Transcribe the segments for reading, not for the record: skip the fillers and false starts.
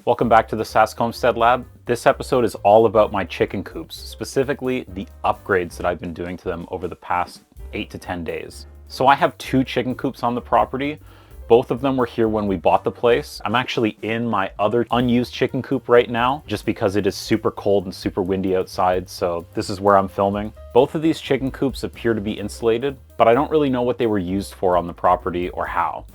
Welcome back to the Sask Homestead Lab. This episode is all about my chicken coops, specifically the upgrades that I've been doing to them over the past 8 to 10 days. So I have 2 chicken coops on the property. Both of them were here when we bought the place. I'm actually in my other unused chicken coop right now, just because it is super cold and super windy outside, so this is where I'm filming. Both of these chicken coops appear to be insulated, but I don't really know what they were used for on the property or how.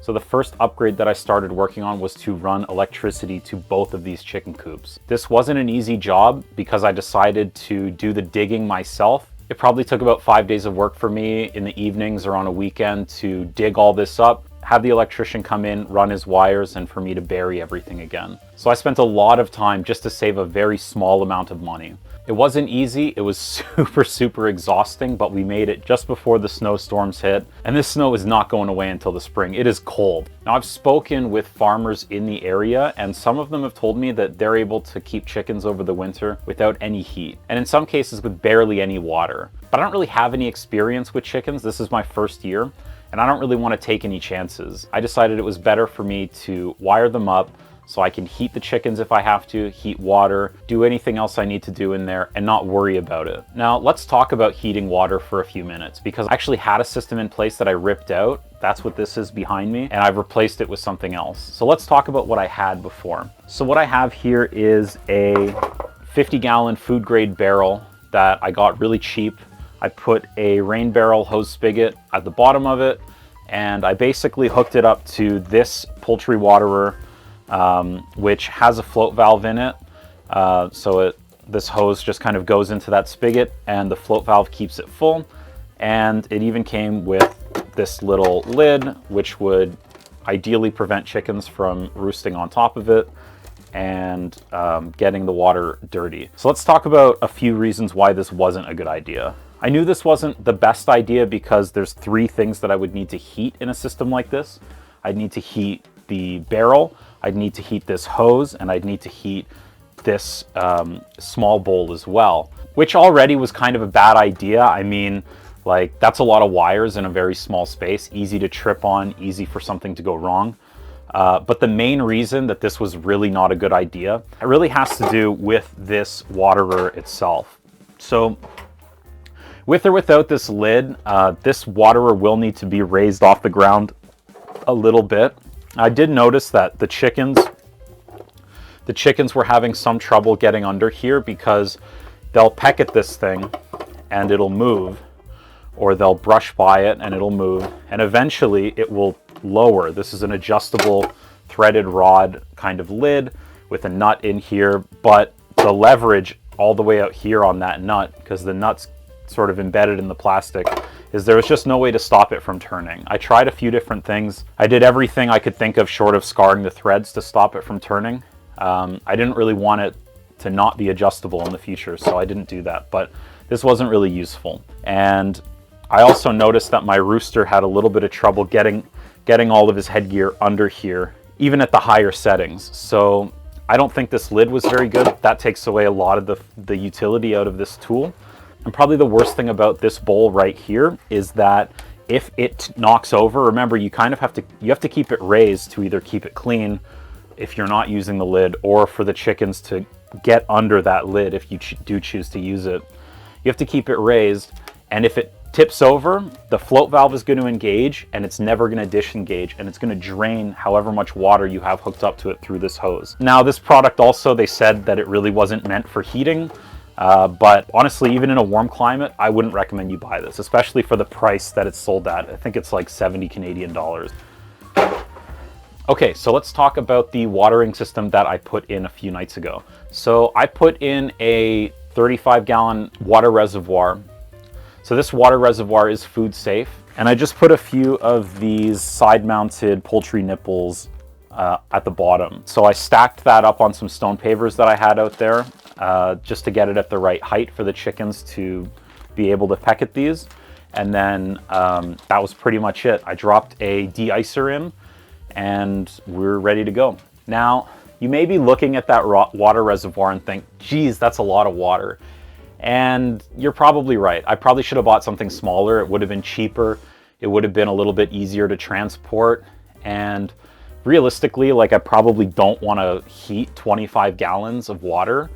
So the first upgrade that I started working on was to run electricity to both of these chicken coops. This wasn't an easy job because I decided to do the digging myself. It probably took about 5 days of work for me in the evenings or on a weekend to dig all this up, have the electrician come in, run his wires, and for me to bury everything again. So I spent a lot of time just to save a very small amount of money. It wasn't easy, it was super exhausting, but we made it just before the snowstorms hit. And this snow is not going away until the spring. It is cold. Now I've spoken with farmers in the area, and some of them have told me that they're able to keep chickens over the winter without any heat, and in some cases with barely any water. But I don't really have any experience with chickens. This is my first year, and I don't really want to take any chances. I decided it was better for me to wire them up so I can heat the chickens if I have to, heat water, do anything else I need to do in there, and not worry about it. Now, let's talk about heating water for a few minutes, because I actually had a system in place that I ripped out. That's what this is behind me, and I've replaced it with something else. So let's talk about what I had before. So what I have here is a 50-gallon food grade barrel that I got really cheap. I put a rain barrel hose spigot at the bottom of it, and I basically hooked it up to this poultry waterer, which has a float valve in it. This hose just kind of goes into that spigot, and the float valve keeps it full. And it even came with this little lid, which would ideally prevent chickens from roosting on top of it and getting the water dirty. So let's talk about a few reasons why this wasn't a good idea. I knew this wasn't the best idea because there's 3 things that I would need to heat in a system like this. I'd need to heat the barrel, I'd need to heat this hose, and I'd need to heat this small bowl as well, which already was kind of a bad idea. I mean, like, that's a lot of wires in a very small space, easy to trip on, easy for something to go wrong. But the main reason that this was really not a good idea, it really has to do with this waterer itself. So with or without this lid, this waterer will need to be raised off the ground a little bit. I did notice that the chickens were having some trouble getting under here because they'll peck at this thing and it'll move, or they'll brush by it and it'll move, and eventually it will lower. This is an adjustable threaded rod kind of lid with a nut in here, but the leverage all the way out here on that nut, because the nut's sort of embedded in the plastic, is there was just no way to stop it from turning. I tried a few different things. I did everything I could think of short of scarring the threads to stop it from turning. I didn't really want it to not be adjustable in the future, so I didn't do that, but this wasn't really useful. And I also noticed that my rooster had a little bit of trouble getting all of his headgear under here, even at the higher settings. So I don't think this lid was very good. That takes away a lot of the utility out of this tool. And probably the worst thing about this bowl right here is that if it knocks over, remember, you kind of have to keep it raised to either keep it clean if you're not using the lid, or for the chickens to get under that lid if you do choose to use it. You have to keep it raised, and if it tips over, the float valve is going to engage, and it's never going to disengage, and it's going to drain however much water you have hooked up to it through this hose. Now, this product also, they said that it really wasn't meant for heating. But honestly, even in a warm climate, I wouldn't recommend you buy this, especially for the price that it's sold at. I think it's like 70 Canadian dollars. Okay, so let's talk about the watering system that I put in a few nights ago. So I put in a 35-gallon water reservoir. So this water reservoir is food safe. And I just put a few of these side-mounted poultry nipples at the bottom. So I stacked that up on some stone pavers that I had out there, just to get it at the right height for the chickens to be able to peck at these. And then that was pretty much it. I dropped a de-icer in, and we're ready to go. Now, you may be looking at that water reservoir and think, geez, that's a lot of water. And you're probably right. I probably should have bought something smaller. It would have been cheaper. It would have been a little bit easier to transport. And realistically, like I probably don't want to heat 25 gallons of water.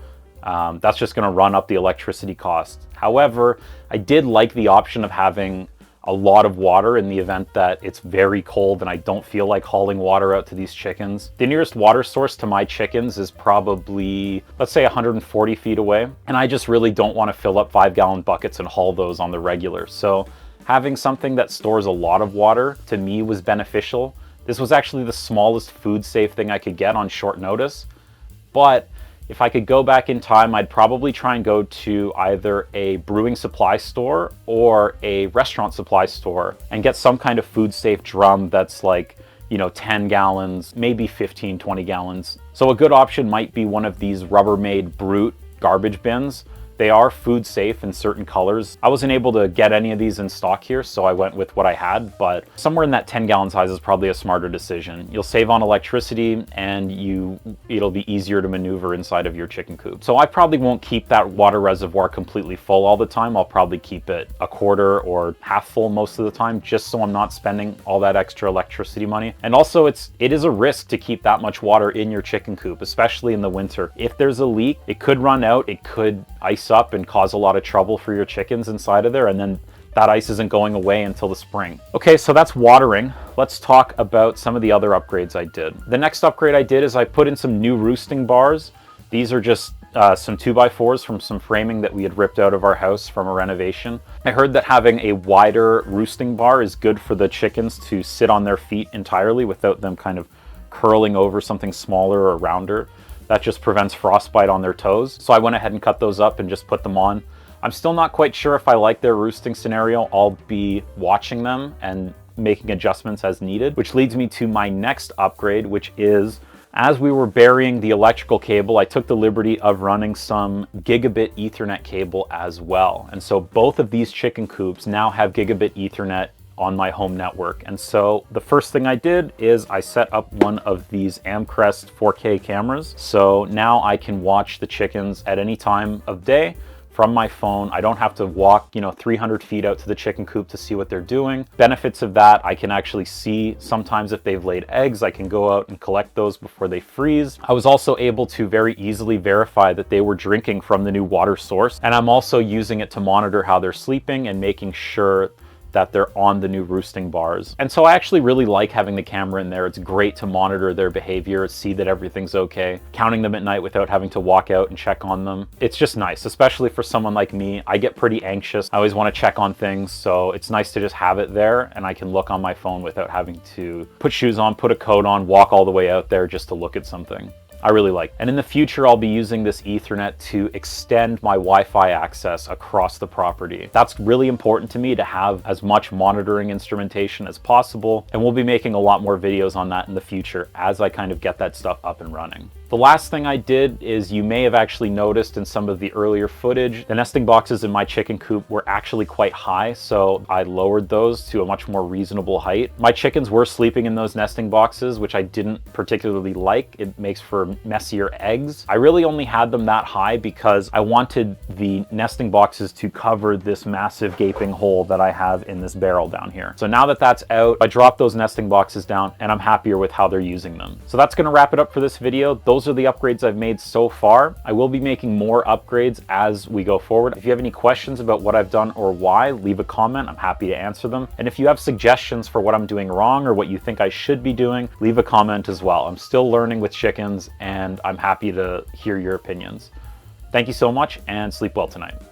That's just going to run up the electricity cost. However, I did like the option of having a lot of water in the event that it's very cold and I don't feel like hauling water out to these chickens. The nearest water source to my chickens is probably, let's say 140 feet away. And I just really don't want to fill up 5-gallon buckets and haul those on the regular. So having something that stores a lot of water to me was beneficial. This was actually the smallest food safe thing I could get on short notice. But if I could go back in time, I'd probably try and go to either a brewing supply store or a restaurant supply store and get some kind of food safe drum that's like, 10 gallons, maybe 15, 20 gallons. So a good option might be one of these Rubbermaid Brute garbage bins. They are food safe in certain colors. I wasn't able to get any of these in stock here, so I went with what I had, but somewhere in that 10-gallon size is probably a smarter decision. You'll save on electricity and it'll be easier to maneuver inside of your chicken coop. So I probably won't keep that water reservoir completely full all the time. I'll probably keep it a quarter or half full most of the time, just so I'm not spending all that extra electricity money. And also it is a risk to keep that much water in your chicken coop, especially in the winter. If there's a leak, it could run out, it could ice up and cause a lot of trouble for your chickens inside of there, and then that ice isn't going away until the spring. Okay, so that's watering. Let's talk about some of the other upgrades I did. The next upgrade I did is I put in some new roosting bars. These are just some 2x4s from some framing that we had ripped out of our house from a renovation. I heard that having a wider roosting bar is good for the chickens to sit on their feet entirely without them kind of curling over something smaller or rounder. That just prevents frostbite on their toes. So I went ahead and cut those up and just put them on. I'm still not quite sure if I like their roosting scenario. I'll be watching them and making adjustments as needed, which leads me to my next upgrade, which is, as we were burying the electrical cable, I took the liberty of running some Gigabit Ethernet cable as well. And so both of these chicken coops now have Gigabit Ethernet on my home network. And so the first thing I did is I set up one of these Amcrest 4K cameras. So now I can watch the chickens at any time of day from my phone. I don't have to walk, 300 feet out to the chicken coop to see what they're doing. Benefits of that, I can actually see sometimes if they've laid eggs. I can go out and collect those before they freeze. I was also able to very easily verify that they were drinking from the new water source. And I'm also using it to monitor how they're sleeping and making sure that they're on the new roosting bars. And so I actually really like having the camera in there. It's great to monitor their behavior, see that everything's okay, counting them at night without having to walk out and check on them. It's just nice, especially for someone like me. I get pretty anxious. I always want to check on things, so it's nice to just have it there and I can look on my phone without having to put shoes on, put a coat on, walk all the way out there just to look at something. I really like. And in the future, I'll be using this Ethernet to extend my Wi-Fi access across the property. That's really important to me, to have as much monitoring instrumentation as possible. And we'll be making a lot more videos on that in the future as I kind of get that stuff up and running. The last thing I did is, you may have actually noticed in some of the earlier footage, the nesting boxes in my chicken coop were actually quite high, so I lowered those to a much more reasonable height. My chickens were sleeping in those nesting boxes, which I didn't particularly like. It makes for messier eggs. I really only had them that high because I wanted the nesting boxes to cover this massive gaping hole that I have in this barrel down here. So now that that's out, I dropped those nesting boxes down and I'm happier with how they're using them. So that's gonna wrap it up for this video. Those are the upgrades I've made so far. I will be making more upgrades as we go forward. If you have any questions about what I've done or why, leave a comment. I'm happy to answer them. And if you have suggestions for what I'm doing wrong or what you think I should be doing, leave a comment as well. I'm still learning with chickens and I'm happy to hear your opinions. Thank you so much and sleep well tonight.